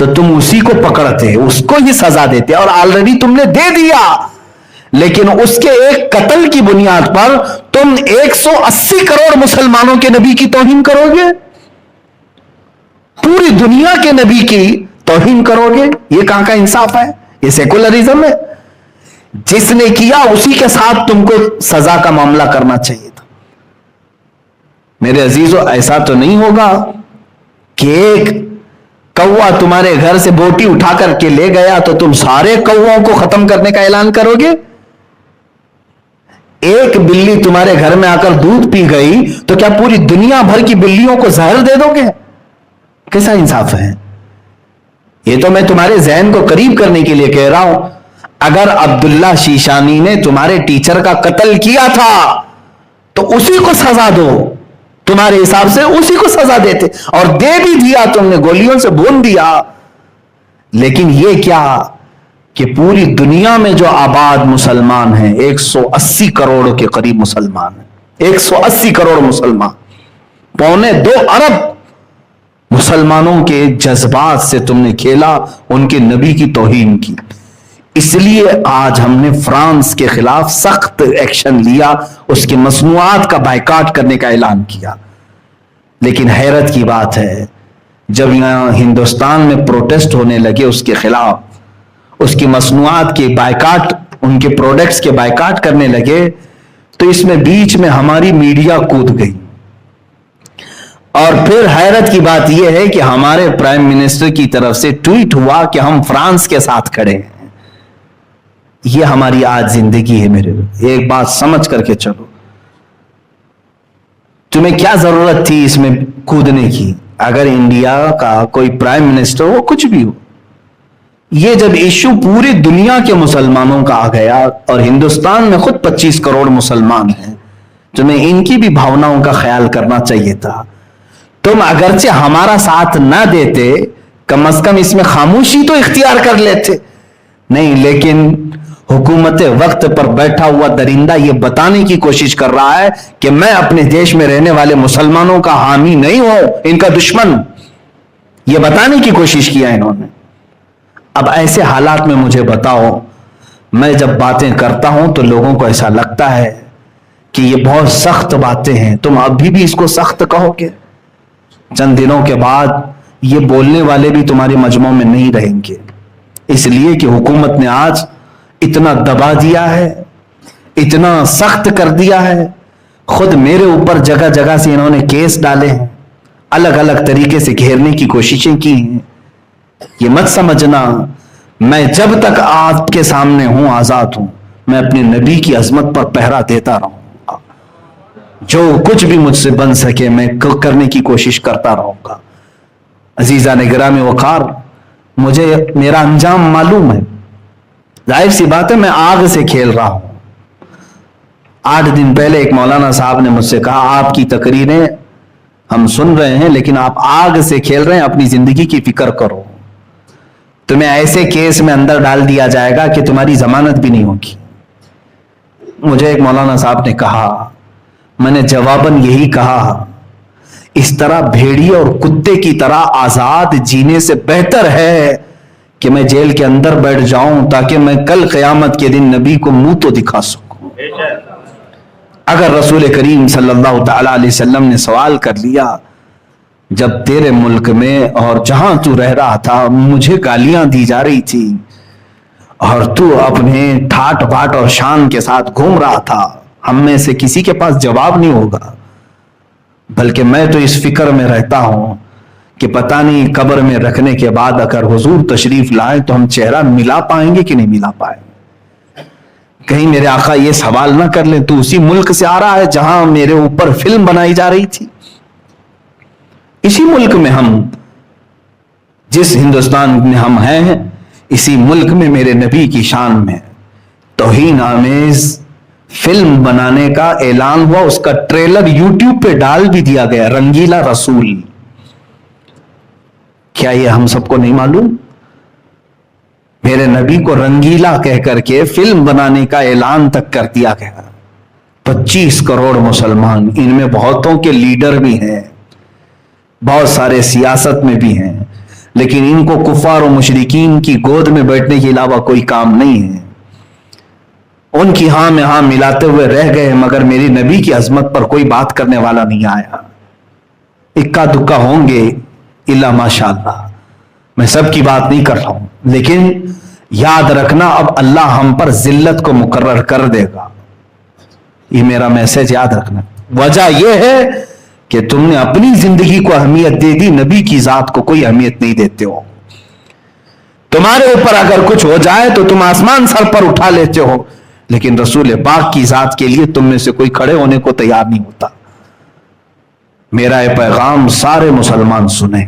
تو تم اسی کو پکڑتے, اس کو ہی سزا دیتے, اور آلریڈی تم نے دے دیا, لیکن اس کے ایک قتل کی بنیاد پر تم 180 کروڑ مسلمانوں کے نبی کی توہین کرو گے, پوری دنیا کے نبی کی توہین کرو گے. یہ کہاں کا انصاف ہے؟ یہ سیکولرزم ہے. جس نے کیا اسی کے ساتھ تم کو سزا کا معاملہ کرنا چاہیے تھا. میرے عزیزو, ایسا تو نہیں ہوگا کہ ایک کوا تمہارے گھر سے بوٹی اٹھا کر کے لے گیا تو تم سارے کووں کو ختم کرنے کا اعلان کرو گے. ایک بلی تمہارے گھر میں آ کر دودھ پی گئی تو کیا پوری دنیا بھر کی بلیوں کو زہر دے دو گے؟ کیسا انصاف ہے؟ یہ تو میں تمہارے ذہن کو قریب کرنے کے لیے کہہ رہا ہوں. اگر عبداللہ شیشانی نے تمہارے ٹیچر کا قتل کیا تھا تو اسی کو سزا دو, تمہارے حساب سے اسی کو سزا دیتے, اور دے بھی دیا, تم نے گولیوں سے بھون دیا. لیکن یہ کیا کہ پوری دنیا میں جو آباد مسلمان ہیں 180 کروڑ کے قریب مسلمان ہیں, 180 کروڑ مسلمان, 1.25 ارب مسلمانوں کے جذبات سے تم نے کھیلا, ان کے نبی کی توہین کی. اس لیے آج ہم نے فرانس کے خلاف سخت ایکشن لیا, اس کی مصنوعات کا بائیکاٹ کرنے کا اعلان کیا. لیکن حیرت کی بات ہے, جب یہاں ہندوستان میں پروٹیسٹ ہونے لگے اس کے خلاف, اس کی مصنوعات کے بائیکاٹ, ان کے پروڈکٹس کے بائیکاٹ کرنے لگے, تو اس میں بیچ میں ہماری میڈیا کود گئی. اور پھر حیرت کی بات یہ ہے کہ ہمارے پرائم منسٹر کی طرف سے ٹویٹ ہوا کہ ہم فرانس کے ساتھ کھڑے ہیں. یہ ہماری آج زندگی ہے. میرے ایک بات سمجھ کر کے چلو, تمہیں کیا ضرورت تھی اس میں کودنے کی؟ اگر انڈیا کا کوئی پرائم منسٹر ہو, کچھ بھی ہو, یہ جب ایشو پوری دنیا کے مسلمانوں کا آ گیا, اور ہندوستان میں خود 25 کروڑ مسلمان ہیں, تمہیں ان کی بھی بھاوناؤں کا خیال کرنا چاہیے تھا. تم اگرچہ ہمارا ساتھ نہ دیتے, کم از کم اس میں خاموشی تو اختیار کر لیتے. نہیں, لیکن حکومت وقت پر بیٹھا ہوا درندہ یہ بتانے کی کوشش کر رہا ہے کہ میں اپنے دیش میں رہنے والے مسلمانوں کا حامی نہیں ہوں, ان کا دشمن. یہ بتانے کی کوشش کیا انہوں نے. اب ایسے حالات میں مجھے بتاؤ, میں جب باتیں کرتا ہوں تو لوگوں کو ایسا لگتا ہے کہ یہ بہت سخت باتیں ہیں, تم ابھی بھی اس کو سخت کہو گے؟ چند دنوں کے بعد یہ بولنے والے بھی تمہارے مجمع میں نہیں رہیں گے, اس لیے کہ حکومت نے آج اتنا دبا دیا ہے, اتنا سخت کر دیا ہے. خود میرے اوپر جگہ جگہ سے انہوں نے کیس ڈالے ہیں, الگ الگ طریقے سے گھیرنے کی کوششیں کی ہیں. یہ مت سمجھنا میں جب تک آپ کے سامنے ہوں, آزاد ہوں, میں اپنے نبی کی عظمت پر پہرا دیتا رہوں گا. جو کچھ بھی مجھ سے بن سکے میں کرنے کی کوشش کرتا رہوں گا. عزیزان گرامی وقار, مجھے میرا انجام معلوم ہے. ظاہر سی بات ہے میں آگ سے کھیل رہا ہوں. 8 دن پہلے ایک مولانا صاحب نے مجھ سے کہا, آپ کی تقریریں ہم سن رہے ہیں لیکن آپ آگ سے کھیل رہے ہیں, اپنی زندگی کی فکر کرو. تمہیں ایسے کیس میں اندر ڈال دیا جائے گا کہ تمہاری ضمانت بھی نہیں ہوگی. مجھے ایک مولانا صاحب نے کہا, میں نے جواباً یہی کہا, اس طرح بھیڑیے اور کتے کی طرح آزاد جینے سے بہتر ہے کہ میں جیل کے اندر بیٹھ جاؤں تاکہ میں کل قیامت کے دن نبی کو منہ تو دکھا سکوں. اگر رسول کریم صلی اللہ تعالی علیہ وسلم نے سوال کر لیا, جب تیرے ملک میں اور جہاں تو رہ رہا تھا مجھے گالیاں دی جا رہی تھی اور تو اپنے ٹھاٹ باٹ اور شان کے ساتھ گھوم رہا تھا, ہم میں سے کسی کے پاس جواب نہیں ہوگا, بلکہ میں تو اس فکر میں رہتا ہوں کہ پتہ نہیں قبر میں رکھنے کے بعد اگر حضور تشریف لائیں تو ہم چہرہ ملا پائیں گے کہ نہیں ملا پائیں گے. کہیں میرے آقا یہ سوال نہ کر لیں, تو اسی ملک سے آ رہا ہے جہاں میرے اوپر فلم بنائی جا رہی تھی. اسی ملک میں ہم, جس ہندوستان میں ہم ہیں, اسی ملک میں میرے نبی کی شان میں توہین آمیز فلم بنانے کا اعلان ہوا. اس کا ٹریلر یوٹیوب پہ ڈال بھی دیا گیا, رنگیلا رسول. کیا یہ ہم سب کو نہیں معلوم؟ میرے نبی کو رنگیلا کہہ کر کے فلم بنانے کا اعلان تک کر دیا گیا. 25 کروڑ مسلمان, ان میں بہتوں کے لیڈر بھی ہیں, بہت سارے سیاست میں بھی ہیں, لیکن ان کو کفار و مشرکین کی گود میں بیٹھنے کے علاوہ کوئی کام نہیں ہے. ان کی ہاں میں ہاں ملاتے ہوئے رہ گئے مگر میری نبی کی عظمت پر کوئی بات کرنے والا نہیں آیا. اکا دکا ہوں گے الا ماشاء اللہ، میں سب کی بات نہیں کر رہا ہوں، لیکن یاد رکھنا اب اللہ ہم پر ذلت کو مقرر کر دے گا. یہ میرا میسج یاد رکھنا. وجہ یہ ہے کہ تم نے اپنی زندگی کو اہمیت دے دی، نبی کی ذات کو کوئی اہمیت نہیں دیتے ہو. تمہارے اوپر اگر کچھ ہو جائے تو تم آسمان سر پر اٹھا لیتے ہو، لیکن رسول پاک کی ذات کے لیے تم میں سے کوئی کھڑے ہونے کو تیار نہیں ہوتا. میرا یہ پیغام سارے مسلمان سنیں،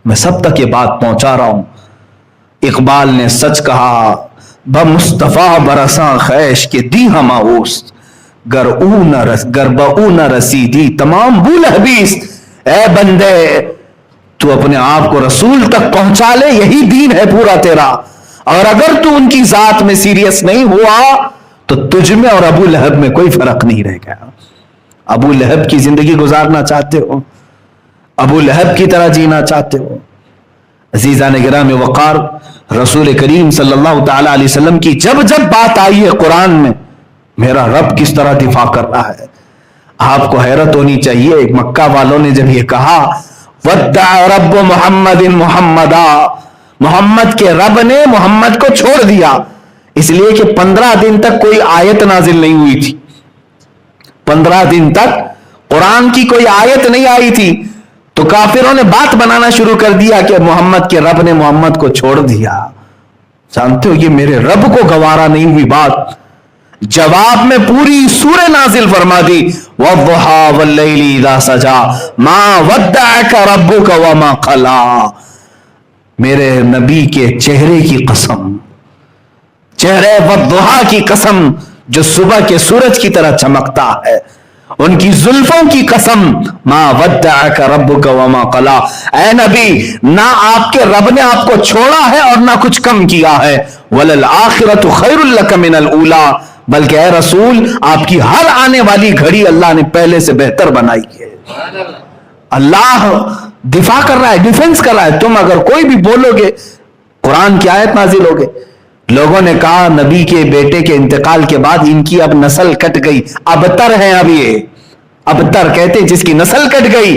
میں سب تک یہ بات پہنچا رہا ہوں. اقبال نے سچ کہا، بمصطفیٰ برساں خیش کے دی ہم آوست، گر بہ نہ رسیدی تمام بول حبیس. اے بندے تو اپنے آپ کو رسول تک پہنچا لے، یہی دین ہے پورا تیرا. اور اگر تو ان کی ذات میں سیریس نہیں ہوا تو تجھ میں اور ابو لہب میں کوئی فرق نہیں رہ گیا. ابو لہب کی زندگی گزارنا چاہتے ہو؟ ابو لہب کی طرح جینا چاہتے ہو؟ عزیزان گرام وقار، رسول کریم صلی اللہ تعالی علیہ وسلم کی جب جب بات آئی ہے قرآن میں، میرا رب کس طرح دفاع کر رہا ہے آپ کو حیرت ہونی چاہیے. مکہ والوں نے جب یہ کہا ودع رب محمد محمدا، محمد کے رب نے محمد کو چھوڑ دیا، اس لیے کہ 15 دن تک کوئی آیت نازل نہیں ہوئی تھی. 15 دن تک قرآن کی کوئی آیت نہیں آئی تھی، تو کافروں نے بات بنانا شروع کر دیا کہ محمد کے رب نے محمد کو چھوڑ دیا. جانتے ہو یہ میرے رب کو گوارا نہیں ہوئی بات. جواب میں پوری سورہ نازل فرما دی، وَالضُّحَىٰ وَاللَّيْلِ اِذَا سَجَىٰ مَا وَدَّعَكَ رَبُّكَ وَمَا قَلَىٰ. میرے نبی کے چہرے کی قسم، چہرے وَالضُّحَىٰ کی قسم جو صبح کے سورج کی طرح چمکتا ہے، ان کی زلفوں کی قسم، ما ودعک ربک وما قلا. اے نبی، نہ آپ کے رب نے آپ کو چھوڑا ہے اور نہ کچھ کم کیا ہے. وللآخرۃ خیر لک من الاولی، بلکہ اے رسول آپ کی ہر آنے والی گھڑی اللہ نے پہلے سے بہتر بنائی ہے. اللہ دفاع کر رہا ہے، ڈیفنس کر رہا ہے. تم اگر کوئی بھی بولو گے قرآن کی آیت نازل ہوگی. لوگوں نے کہا نبی کے بیٹے کے انتقال کے بعد ان کی اب نسل کٹ گئی، ابتر ہیں اب یہ، ابتر کہتے جس کی نسل کٹ گئی.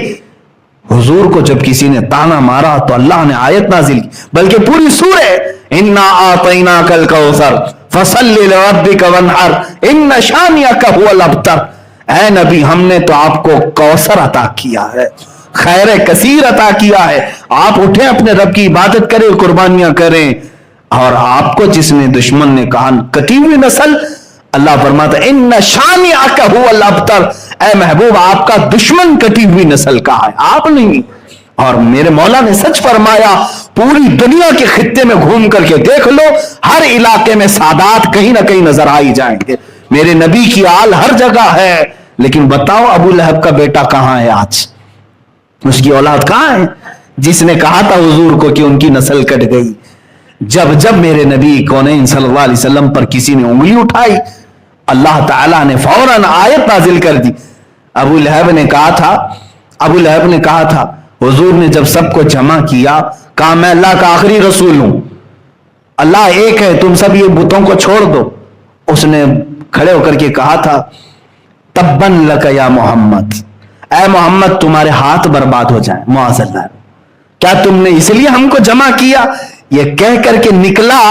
حضور کو جب کسی نے تانا مارا تو اللہ نے آیت نازل کی، بلکہ پوری سورہ انا اعطیناک الکوثر فصل لربک وانحر ان شانئک هو الابتر. اے نبی ہم نے تو آپ کو کوثر عطا کیا ہے، خیر کثیر عطا کیا ہے، آپ اٹھیں اپنے رب کی عبادت کریں، قربانیاں کریں. اور آپ کو جس نے دشمن نے کہا کٹی ہوئی نسل، اللہ فرماتا ہے ان شانئک هو الابتر، اے محبوب آپ کا دشمن کٹی ہوئی نسل کا ہے، آپ نہیں. اور میرے مولا نے سچ فرمایا، پوری دنیا کے خطے میں گھوم کر کے دیکھ لو، ہر علاقے میں سادات کہیں نہ کہیں نظر آئی جائیں گے. میرے نبی کی آل ہر جگہ ہے، لیکن بتاؤ ابو لہب کا بیٹا کہاں ہے آج؟ اس کی اولاد کہاں ہے جس نے کہا تھا حضور کو کہ ان کی نسل کٹ گئی؟ جب جب میرے نبی کونین صلی اللہ علیہ وسلم پر کسی نے انگلی اٹھائی، اللہ تعالیٰ نے فوراً آیت نازل کر دی. ابو لہب نے کہا تھا حضور نے جب سب کو جمع کیا، کہا میں اللہ کا آخری رسول ہوں، اللہ ایک ہے، تم سب یہ بتوں کو چھوڑ دو. اس نے کھڑے ہو کر کے کہا تھا تبن لک یا محمد، اے محمد تمہارے ہاتھ برباد ہو جائیں، معاذ اللہ، کیا تم نے اس لیے ہم کو جمع کیا؟ یہ کہہ کر کے نکلا،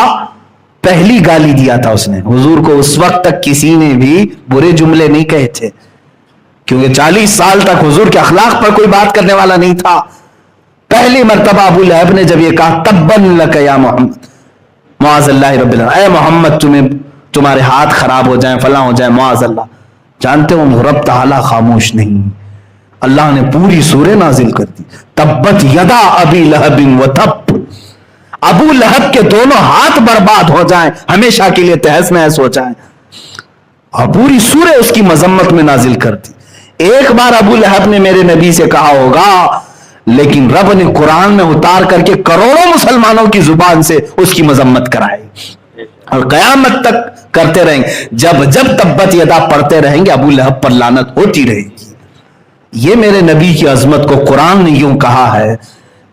پہلی گالی دیا تھا اس نے. حضور کو اس وقت تک کسی نے بھی برے جملے نہیں کہے تھے، کیونکہ 40 سال تک حضور کے اخلاق پر کوئی بات کرنے والا نہیں تھا. پہلی مرتبہ ابو لہب نے جب یہ کہا تبن لک یا محمد، معاذ اللہ رب العالمین، اے محمد تمہارے ہاتھ خراب ہو جائیں، فلاں ہو جائیں، معاذ اللہ. جانتے ہو رب تعالیٰ خاموش نہیں، اللہ نے پوری سورہ نازل کر دی، تبت یدا ابی لہب وتب، ابو لہب کے دونوں ہاتھ برباد ہو جائیں، ہمیشہ کے لیے تہس نہس ہو جائیں. اور پوری سورہ اس کی مذمت میں نازل کر دی. ایک بار ابو لہب نے میرے نبی سے کہا ہوگا، لیکن رب نے قرآن میں اتار کر کے کروڑوں مسلمانوں کی زبان سے اس کی مذمت کرائی، اور قیامت تک کرتے رہیں گے. جب جب تبت یدا پڑھتے رہیں گے ابو لہب پر لعنت ہوتی رہے گی. یہ میرے نبی کی عظمت کو قرآن نے یوں کہا ہے،